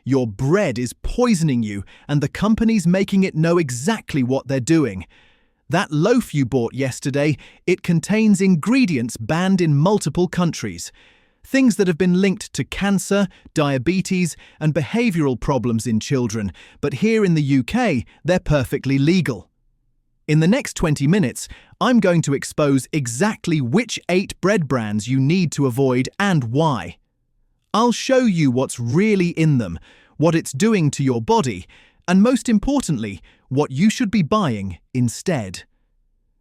Your bread is poisoning you, and the company's making it know exactly what they're doing. That loaf you bought yesterday, it contains ingredients banned in multiple countries. Things that have been linked to cancer, diabetes, and behavioral problems in children, but here in the UK, they're perfectly legal. In the next 20 minutes, I'm going to expose exactly which 8 bread brands you need to avoid and why. I'll show you what's really in them, what it's doing to your body, and most importantly, what you should be buying instead.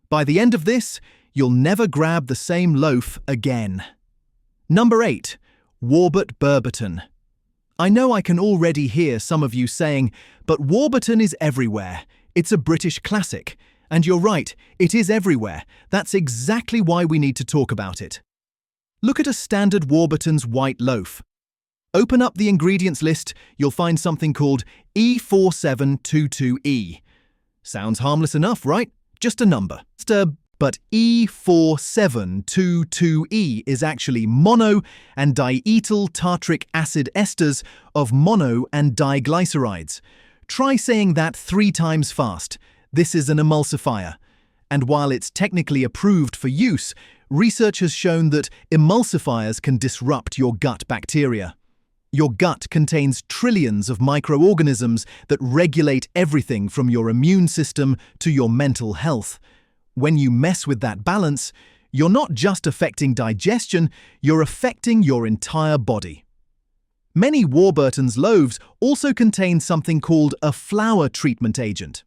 By the end of this, you'll never grab the same loaf again. Number 8. Warburton Bourbon. I know I can already hear some of you saying, but Warburton is everywhere. It's a British classic. And you're right, it is everywhere. That's exactly why we need to talk about it. Look at a standard Warburton's white loaf. Open up the ingredients list, you'll find something called E4722E. Sounds harmless enough, right? Just a number. But E4722E is actually mono and diethyl tartaric acid esters of mono and diglycerides. Try saying that 3 times fast. This is an emulsifier. And while it's technically approved for use, research has shown that emulsifiers can disrupt your gut bacteria. Your gut contains trillions of microorganisms that regulate everything from your immune system to your mental health. When you mess with that balance, you're not just affecting digestion, you're affecting your entire body. Many Warburton's loaves also contain something called a flour treatment agent.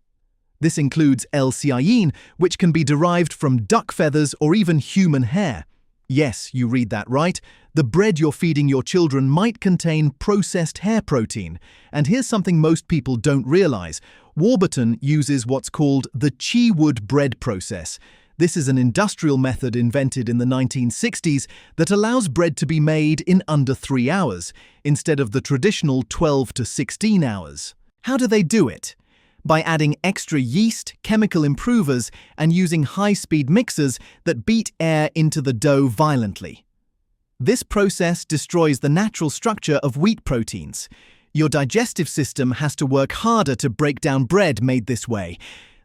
This includes L-theanine, which can be derived from duck feathers or even human hair. Yes, you read that right. The bread you're feeding your children might contain processed hair protein. And here's something most people don't realize. Warburton uses what's called the Chewood bread process. This is an industrial method invented in the 1960s that allows bread to be made in under 3 hours, instead of the traditional 12 to 16 hours. How do they do it? By adding extra yeast, chemical improvers, and using high-speed mixers that beat air into the dough violently. This process destroys the natural structure of wheat proteins. Your digestive system has to work harder to break down bread made this way.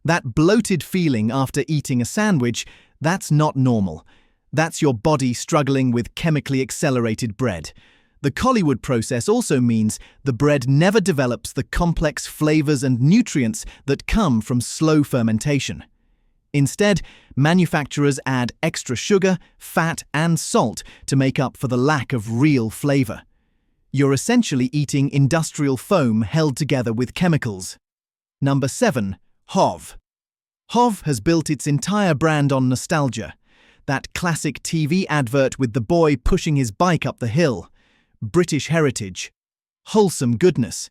That bloated feeling after eating a sandwich, that's not normal. That's your body struggling with chemically accelerated bread. The Collywood process also means the bread never develops the complex flavors and nutrients that come from slow fermentation. Instead, manufacturers add extra sugar, fat, and salt to make up for the lack of real flavor. You're essentially eating industrial foam held together with chemicals. Number 7. Hov. Hov has built its entire brand on nostalgia. That classic TV advert with the boy pushing his bike up the hill. British heritage. Wholesome goodness.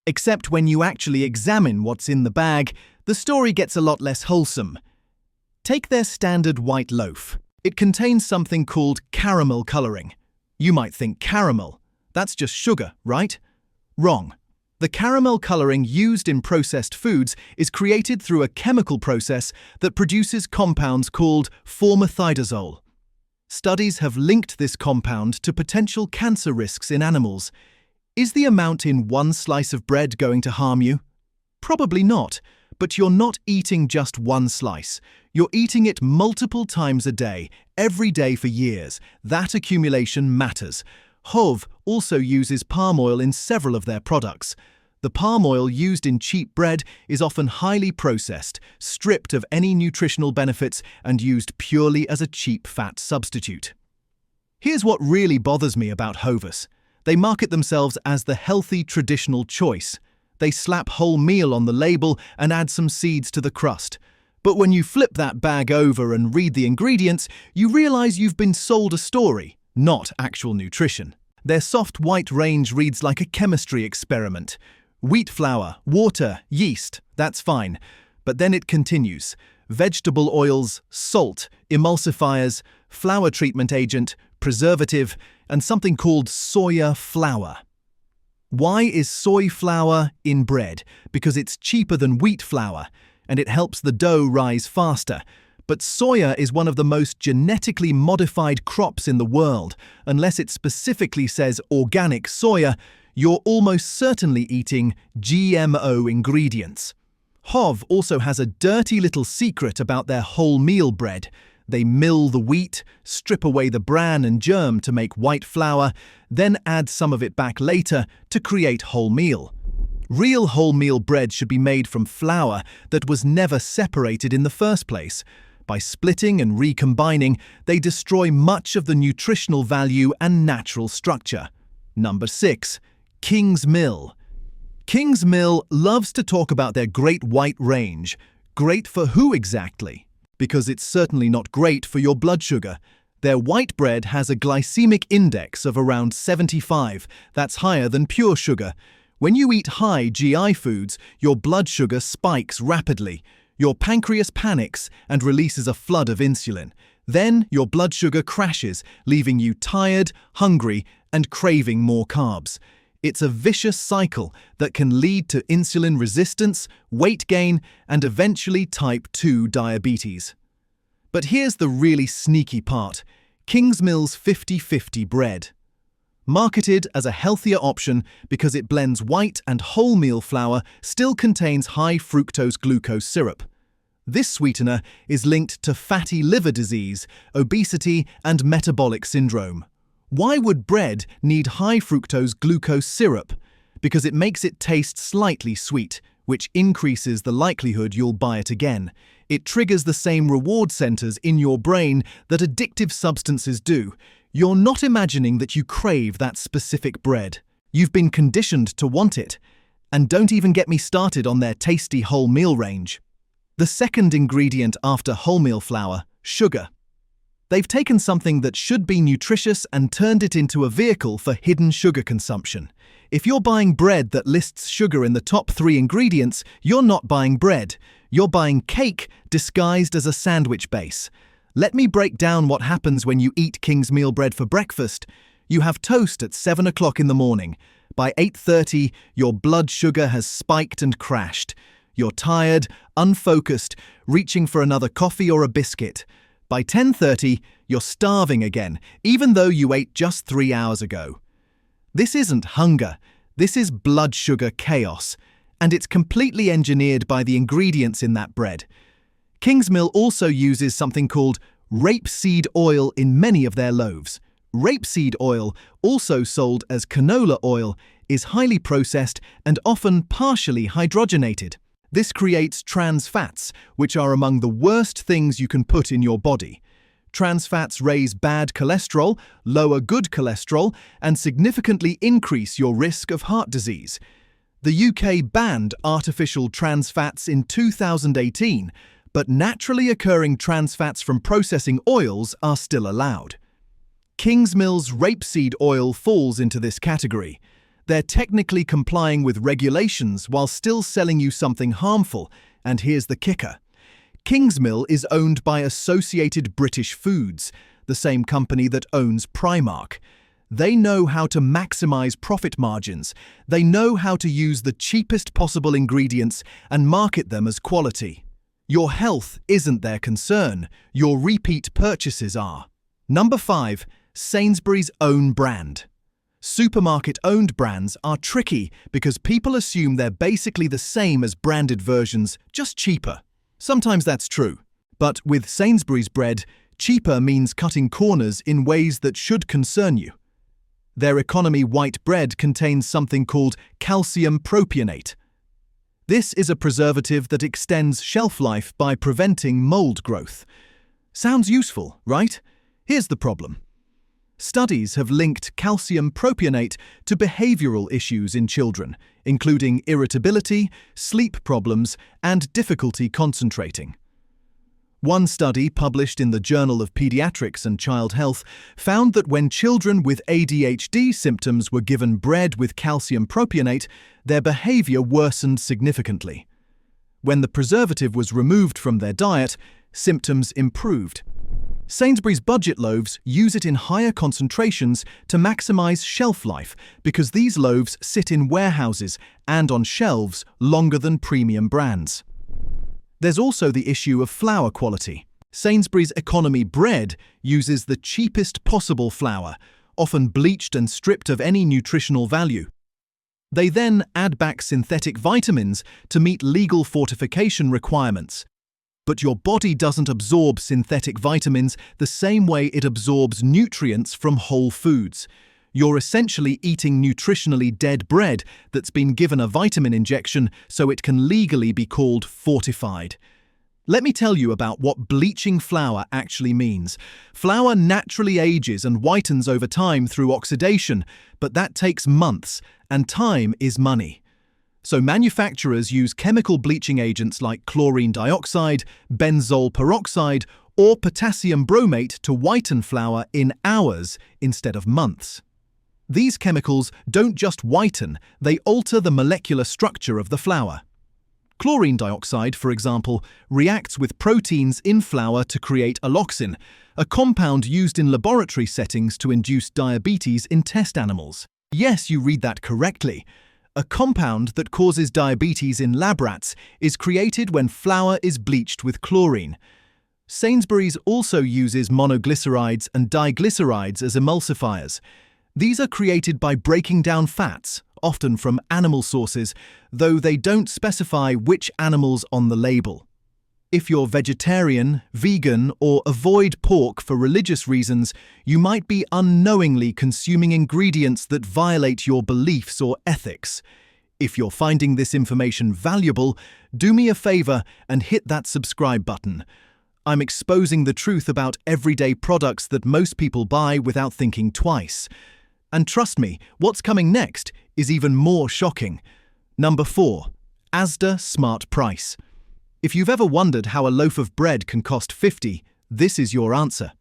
Except when you actually examine what's in the bag, the story gets a lot less wholesome. Take their standard white loaf. It contains something called caramel coloring. You might think caramel. That's just sugar, right? Wrong. The caramel coloring used in processed foods is created through a chemical process that produces compounds called formethydazole. Studies have linked this compound to potential cancer risks in animals. Is the amount in one slice of bread going to harm you? Probably not, but you're not eating just one slice. You're eating it multiple times a day, every day for years. That accumulation matters. Hov also uses palm oil in several of their products. The palm oil used in cheap bread is often highly processed, stripped of any nutritional benefits, and used purely as a cheap fat substitute. Here's what really bothers me about Hovus. They market themselves as the healthy traditional choice. They slap wholemeal on the label and add some seeds to the crust. But when you flip that bag over and read the ingredients, you realize you've been sold a story, not actual nutrition. Their soft white range reads like a chemistry experiment. Wheat flour, water, yeast, that's fine. But then it continues. Vegetable oils, salt, emulsifiers, flour treatment agent, preservative, and something called soya flour. Why is soy flour in bread? Because it's cheaper than wheat flour, and it helps the dough rise faster. But soya is one of the most genetically modified crops in the world. Unless it specifically says organic soya, you're almost certainly eating GMO ingredients. Hov also has a dirty little secret about their wholemeal bread. They mill the wheat, strip away the bran and germ to make white flour, then add some of it back later to create wholemeal. Real wholemeal bread should be made from flour that was never separated in the first place. By splitting and recombining, they destroy much of the nutritional value and natural structure. Number 6. King's Mill. King's Mill loves to talk about their great white range. Great for who exactly? Because it's certainly not great for your blood sugar. Their white bread has a glycemic index of around 75. That's higher than pure sugar. When you eat high GI foods, your blood sugar spikes rapidly. Your pancreas panics and releases a flood of insulin. Then your blood sugar crashes, leaving you tired, hungry, and craving more carbs. It's a vicious cycle that can lead to insulin resistance, weight gain, and eventually type 2 diabetes. But here's the really sneaky part: King's Mill's 50-50 bread. Marketed as a healthier option because it blends white and wholemeal flour, still contains high fructose glucose syrup. This sweetener is linked to fatty liver disease, obesity, and metabolic syndrome. Why would bread need high fructose glucose syrup? Because it makes it taste slightly sweet, which increases the likelihood you'll buy it again. It triggers the same reward centers in your brain that addictive substances do. You're not imagining that you crave that specific bread. You've been conditioned to want it. And don't even get me started on their tasty wholemeal range. The second ingredient after wholemeal flour: sugar. They've taken something that should be nutritious and turned it into a vehicle for hidden sugar consumption. If you're buying bread that lists sugar in the top 3 ingredients, you're not buying bread. You're buying cake disguised as a sandwich base. Let me break down what happens when you eat King's Meal bread for breakfast. You have toast at 7 o'clock in the morning. By 8:30, your blood sugar has spiked and crashed. You're tired, unfocused, reaching for another coffee or a biscuit. By 10:30, you're starving again, even though you ate just 3 hours ago. This isn't hunger, this is blood sugar chaos, and it's completely engineered by the ingredients in that bread. King's Mill also uses something called rapeseed oil in many of their loaves. Rapeseed oil, also sold as canola oil, is highly processed and often partially hydrogenated. This creates trans fats, which are among the worst things you can put in your body. Trans fats raise bad cholesterol, lower good cholesterol, and significantly increase your risk of heart disease. The UK banned artificial trans fats in 2018, but naturally occurring trans fats from processing oils are still allowed. King's Mill's rapeseed oil falls into this category. They're technically complying with regulations while still selling you something harmful, and here's the kicker. King's Mill is owned by Associated British Foods, the same company that owns Primark. They know how to maximize profit margins. They know how to use the cheapest possible ingredients and market them as quality. Your health isn't their concern. Your repeat purchases are. Number 5. Sainsbury's own brand. Supermarket-owned brands are tricky because people assume they're basically the same as branded versions, just cheaper. Sometimes that's true. But with Sainsbury's bread, cheaper means cutting corners in ways that should concern you. Their economy white bread contains something called calcium propionate. This is a preservative that extends shelf life by preventing mold growth. Sounds useful, right? Here's the problem. Studies have linked calcium propionate to behavioral issues in children, including irritability, sleep problems, and difficulty concentrating. One study published in the Journal of Pediatrics and Child Health found that when children with ADHD symptoms were given bread with calcium propionate, their behavior worsened significantly. When the preservative was removed from their diet, symptoms improved. Sainsbury's budget loaves use it in higher concentrations to maximize shelf life because these loaves sit in warehouses and on shelves longer than premium brands. There's also the issue of flour quality. Sainsbury's economy bread uses the cheapest possible flour, often bleached and stripped of any nutritional value. They then add back synthetic vitamins to meet legal fortification requirements. But your body doesn't absorb synthetic vitamins the same way it absorbs nutrients from whole foods. You're essentially eating nutritionally dead bread that's been given a vitamin injection so it can legally be called fortified. Let me tell you about what bleaching flour actually means. Flour naturally ages and whitens over time through oxidation, but that takes months, and time is money. So manufacturers use chemical bleaching agents like chlorine dioxide, benzol peroxide, or potassium bromate to whiten flour in hours instead of months. These chemicals don't just whiten, they alter the molecular structure of the flour. Chlorine dioxide, for example, reacts with proteins in flour to create alloxin, a compound used in laboratory settings to induce diabetes in test animals. Yes, you read that correctly. A compound that causes diabetes in lab rats is created when flour is bleached with chlorine. Sainsbury's also uses monoglycerides and diglycerides as emulsifiers. These are created by breaking down fats, often from animal sources, though they don't specify which animals on the label. If you're vegetarian, vegan, or avoid pork for religious reasons, you might be unknowingly consuming ingredients that violate your beliefs or ethics. If you're finding this information valuable, do me a favor and hit that subscribe button. I'm exposing the truth about everyday products that most people buy without thinking twice. And trust me, what's coming next is even more shocking. Number 4. Asda Smart Price. If you've ever wondered how a loaf of bread can cost 50, this is your answer.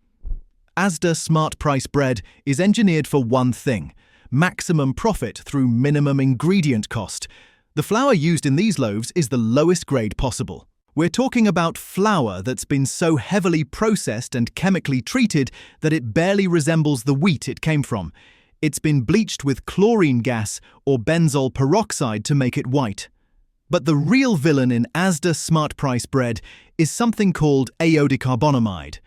Asda Smart Price bread is engineered for one thing: maximum profit through minimum ingredient cost. The flour used in these loaves is the lowest grade possible. We're talking about flour that's been so heavily processed and chemically treated that it barely resembles the wheat it came from. It's been bleached with chlorine gas or benzol peroxide to make it white. But the real villain in Asda Smart Price bread is something called iodicarbonamide.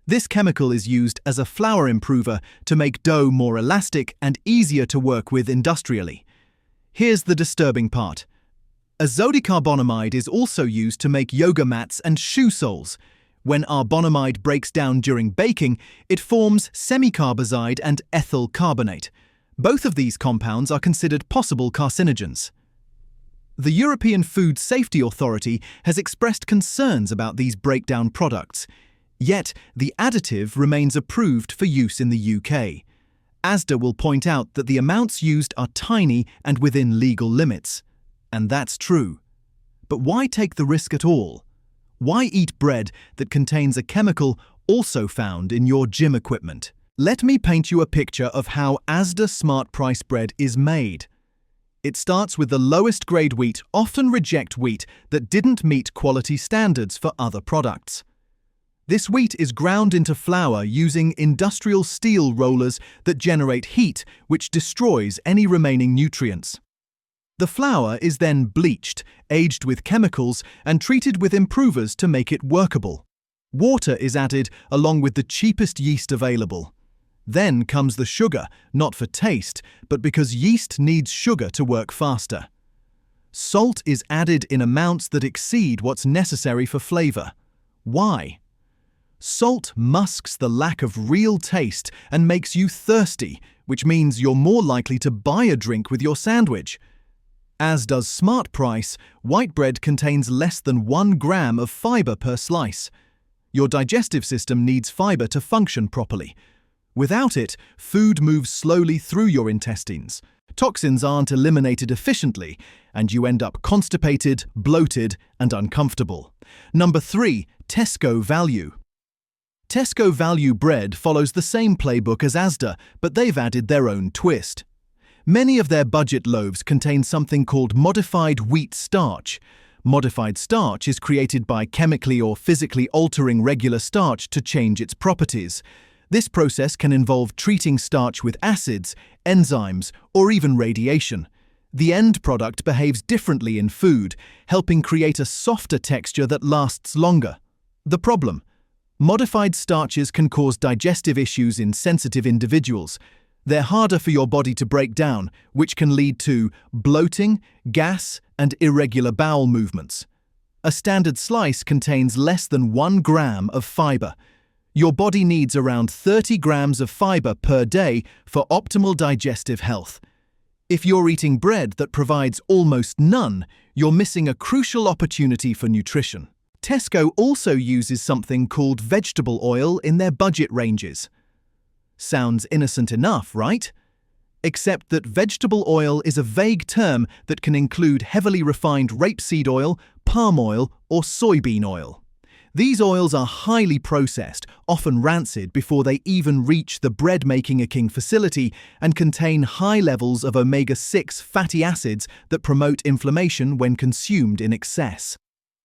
This chemical is used as a flour improver to make dough more elastic and easier to work with industrially. Here's the disturbing part. Azodicarbonamide is also used to make yoga mats and shoe soles. When carbonamide breaks down during baking, it forms semicarbazide and ethyl carbonate. Both of these compounds are considered possible carcinogens. The European Food Safety Authority has expressed concerns about these breakdown products, yet the additive remains approved for use in the UK. Asda will point out that the amounts used are tiny and within legal limits. And that's true. But why take the risk at all? Why eat bread that contains a chemical also found in your gym equipment? Let me paint you a picture of how Asda Smart Price bread is made. It starts with the lowest grade wheat, often reject wheat that didn't meet quality standards for other products. This wheat is ground into flour using industrial steel rollers that generate heat, which destroys any remaining nutrients. The flour is then bleached, aged with chemicals, and treated with improvers to make it workable. Water is added along with the cheapest yeast available. Then comes the sugar, not for taste, but because yeast needs sugar to work faster. Salt is added in amounts that exceed what's necessary for flavor. Why? Salt masks the lack of real taste and makes you thirsty, which means you're more likely to buy a drink with your sandwich. As does Smart Price, white bread contains less than 1 gram of fiber per slice. Your digestive system needs fiber to function properly. Without it, food moves slowly through your intestines. Toxins aren't eliminated efficiently, and you end up constipated, bloated, and uncomfortable. Number 3. Tesco Value. Tesco Value bread follows the same playbook as Asda, but they've added their own twist. Many of their budget loaves contain something called modified wheat starch. Modified starch is created by chemically or physically altering regular starch to change its properties. This process can involve treating starch with acids, enzymes, or even radiation. The end product behaves differently in food, helping create a softer texture that lasts longer. The problem: modified starches can cause digestive issues in sensitive individuals. They're harder for your body to break down, which can lead to bloating, gas, and irregular bowel movements. A standard slice contains less than 1 gram of fiber. Your body needs around 30 grams of fiber per day for optimal digestive health. If you're eating bread that provides almost none, you're missing a crucial opportunity for nutrition. Tesco also uses something called vegetable oil in their budget ranges. Sounds innocent enough, right? Except that vegetable oil is a vague term that can include heavily refined rapeseed oil, palm oil, or soybean oil. These oils are highly processed, often rancid before they even reach the bread-making facility, and contain high levels of omega-6 fatty acids that promote inflammation when consumed in excess.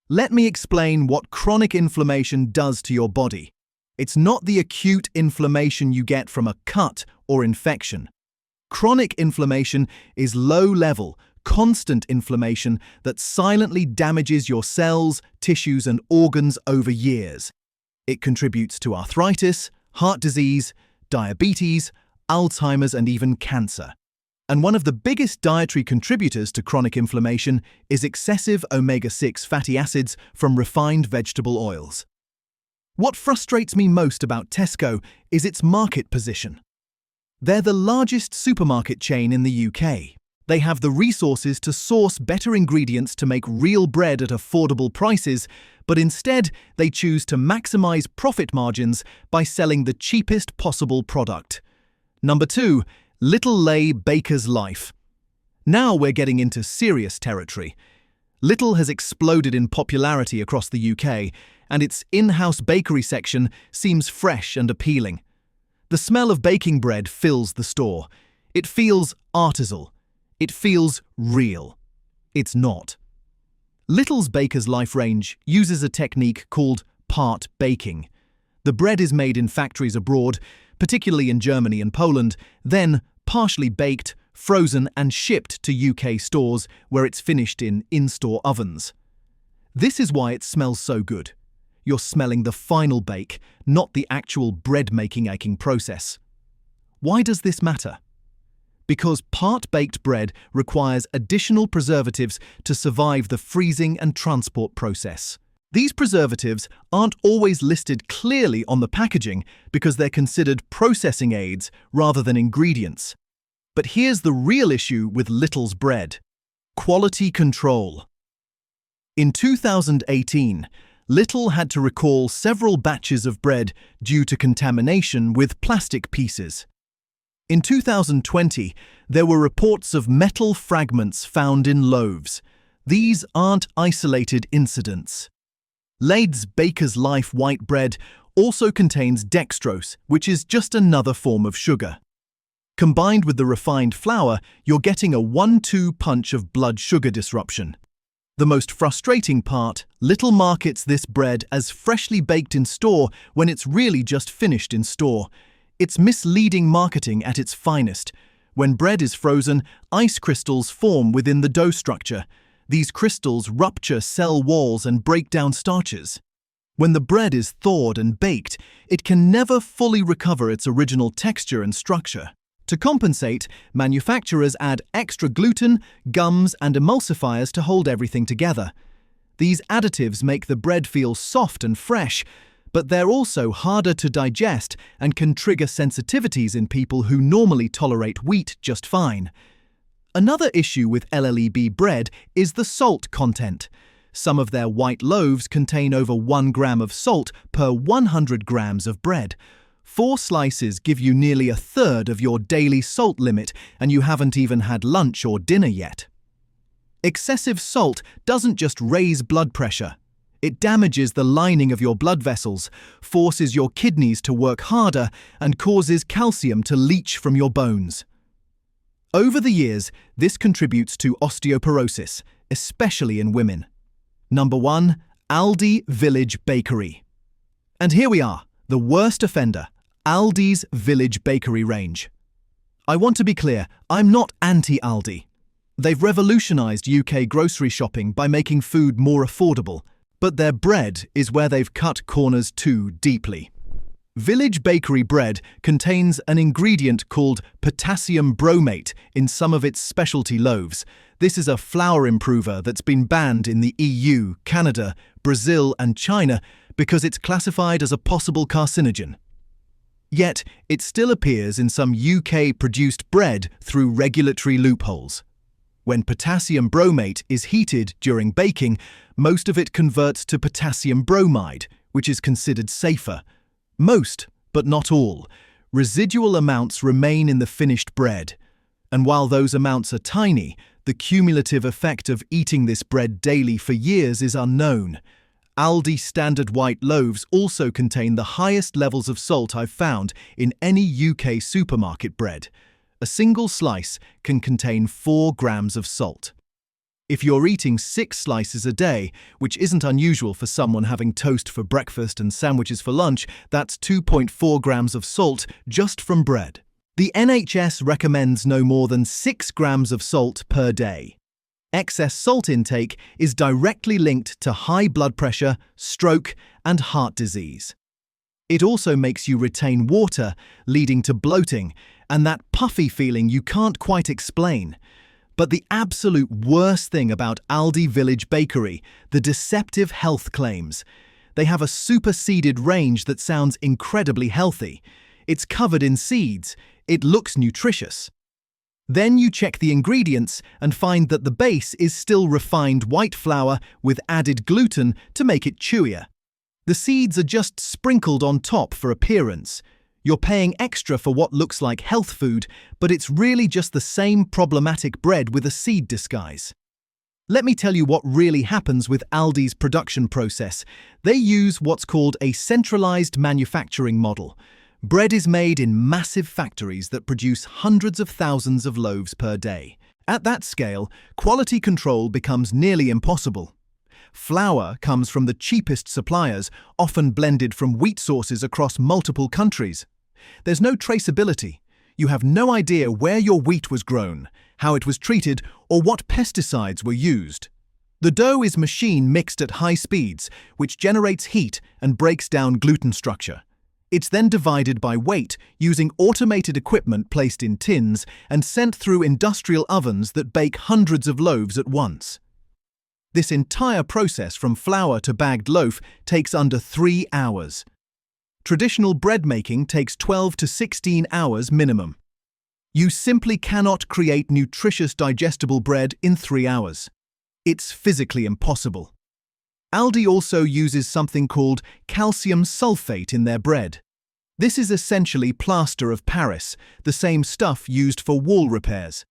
Let me explain what chronic inflammation does to your body. It's not the acute inflammation you get from a cut or infection. Chronic inflammation is low-level, constant inflammation that silently damages your cells, tissues, and organs over years. It contributes to arthritis, heart disease, diabetes, Alzheimer's, and even cancer. And one of the biggest dietary contributors to chronic inflammation is excessive omega-6 fatty acids from refined vegetable oils. What frustrates me most about Tesco is its market position. They're the largest supermarket chain in the UK. They have the resources to source better ingredients to make real bread at affordable prices, but instead they choose to maximize profit margins by selling the cheapest possible product. Number 2. Little Lay Baker's Life. Now we're getting into serious territory. Little has exploded in popularity across the UK, and its in-house bakery section seems fresh and appealing. The smell of baking bread fills the store. It feels artisanal. It feels real. It's not. Little's Baker's Life range uses a technique called part baking. The bread is made in factories abroad, particularly in Germany and Poland, then partially baked, frozen, and shipped to UK stores where it's finished in in-store ovens. This is why it smells so good. You're smelling the final bake, not the actual bread-making process. Why does this matter? Because part-baked bread requires additional preservatives to survive the freezing and transport process. These preservatives aren't always listed clearly on the packaging because they're considered processing aids rather than ingredients. But here's the real issue with Little's bread: quality control. In 2018, Little had to recall several batches of bread due to contamination with plastic pieces. In 2020, there were reports of metal fragments found in loaves. These aren't isolated incidents. Laid's Baker's Life white bread also contains dextrose, which is just another form of sugar. Combined with the refined flour, you're getting a 1-2 punch of blood sugar disruption. The most frustrating part, Little markets this bread as freshly baked in store when it's really just finished in store. It's misleading marketing at its finest. When bread is frozen, ice crystals form within the dough structure. These crystals rupture cell walls and break down starches. When the bread is thawed and baked, it can never fully recover its original texture and structure. To compensate, manufacturers add extra gluten, gums, and emulsifiers to hold everything together. These additives make the bread feel soft and fresh, but they're also harder to digest and can trigger sensitivities in people who normally tolerate wheat just fine. Another issue with LLEB bread is the salt content. Some of their white loaves contain over 1 gram of salt per 100 grams of bread. 4 slices give you nearly a third of your daily salt limit, and you haven't even had lunch or dinner yet. Excessive salt doesn't just raise blood pressure. It damages the lining of your blood vessels, forces your kidneys to work harder, and causes calcium to leach from your bones. Over the years, this contributes to osteoporosis, especially in women. Number 1. Aldi Village Bakery. And here we are, the worst offender, Aldi's Village Bakery range. I want to be clear, I'm not anti-Aldi. They've revolutionized UK grocery shopping by making food more affordable, but their bread is where they've cut corners too deeply. Village bakery bread contains an ingredient called potassium bromate in some of its specialty loaves. This is a flour improver that's been banned in the EU, Canada, Brazil, and China because it's classified as a possible carcinogen. Yet, it still appears in some UK-produced bread through regulatory loopholes. When potassium bromate is heated during baking, most of it converts to potassium bromide, which is considered safer. Most, but not all, residual amounts remain in the finished bread. And while those amounts are tiny, the cumulative effect of eating this bread daily for years is unknown. Aldi standard white loaves also contain the highest levels of salt I've found in any UK supermarket bread. A single slice can contain 4 grams of salt. If you're eating 6 slices a day, which isn't unusual for someone having toast for breakfast and sandwiches for lunch, that's 2.4 grams of salt just from bread. The NHS recommends no more than 6 grams of salt per day. Excess salt intake is directly linked to high blood pressure, stroke, and heart disease. It also makes you retain water, leading to bloating, and that puffy feeling you can't quite explain. But the absolute worst thing about Aldi Village Bakery, the deceptive health claims. They have a super-seeded range that sounds incredibly healthy. It's covered in seeds. It looks nutritious. Then you check the ingredients and find that the base is still refined white flour with added gluten to make it chewier. The seeds are just sprinkled on top for appearance. You're paying extra for what looks like health food, but it's really just the same problematic bread with a seed disguise. Let me tell you what really happens with Aldi's production process. They use what's called a centralized manufacturing model. Bread is made in massive factories that produce hundreds of thousands of loaves per day. At that scale, quality control becomes nearly impossible. Flour comes from the cheapest suppliers, often blended from wheat sources across multiple countries. There's no traceability. You have no idea where your wheat was grown, how it was treated, or what pesticides were used. The dough is machine mixed at high speeds, which generates heat and breaks down gluten structure. It's then divided by weight using automated equipment placed in tins and sent through industrial ovens that bake hundreds of loaves at once. This entire process from flour to bagged loaf takes under 3 hours. Traditional bread making takes 12 to 16 hours minimum. You simply cannot create nutritious digestible bread in 3 hours. It's physically impossible. Aldi also uses something called calcium sulfate in their bread. This is essentially plaster of Paris, the same stuff used for wall repairs.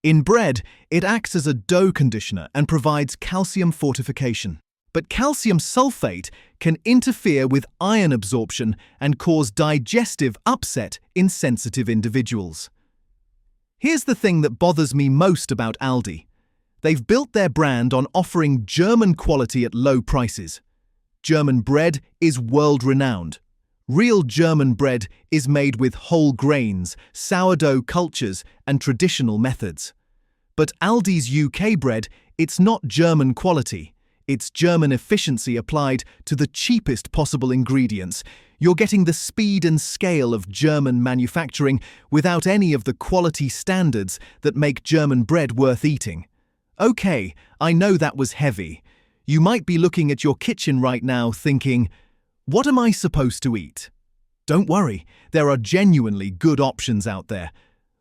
In bread, it acts as a dough conditioner and provides calcium fortification. But calcium sulfate can interfere with iron absorption and cause digestive upset in sensitive individuals. Here's the thing that bothers me most about Aldi. They've built their brand on offering German quality at low prices. German bread is world-renowned. Real German bread is made with whole grains, sourdough cultures, and traditional methods. But Aldi's UK bread, it's not German quality. It's German efficiency applied to the cheapest possible ingredients. You're getting the speed and scale of German manufacturing without any of the quality standards that make German bread worth eating. Okay, I know that was heavy. You might be looking at your kitchen right now thinking, what am I supposed to eat? Don't worry, there are genuinely good options out there.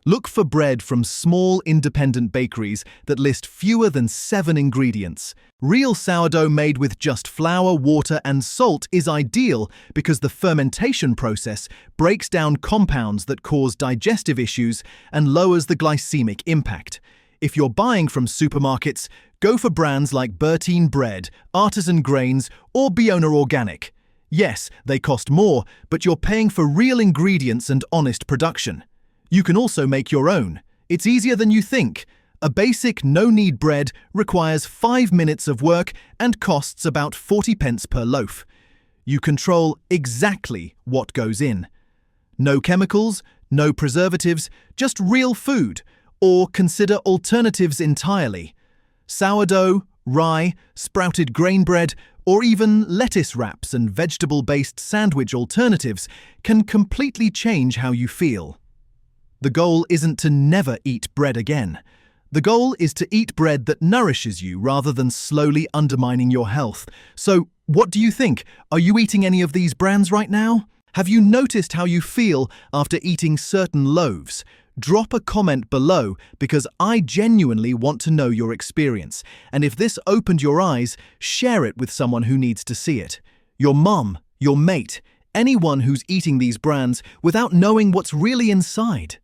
Look for bread from small independent bakeries that list fewer than 7 ingredients. Real sourdough made with just flour, water, and salt is ideal because the fermentation process breaks down compounds that cause digestive issues and lowers the glycemic impact. If you're buying from supermarkets, go for brands like Bertine Bread, Artisan Grains, or Biona Organic. Yes, they cost more, but you're paying for real ingredients and honest production. You can also make your own. It's easier than you think. A basic no-knead bread requires 5 minutes of work and costs about 40 pence per loaf. You control exactly what goes in. No chemicals, no preservatives, just real food. Or consider alternatives entirely. Sourdough, rye, sprouted grain bread, or even lettuce wraps and vegetable-based sandwich alternatives can completely change how you feel. The goal isn't to never eat bread again. The goal is to eat bread that nourishes you rather than slowly undermining your health. So, what do you think? Are you eating any of these brands right now? Have you noticed how you feel after eating certain loaves? Drop a comment below because I genuinely want to know your experience. And if this opened your eyes, share it with someone who needs to see it. Your mom, your mate, anyone who's eating these brands without knowing what's really inside.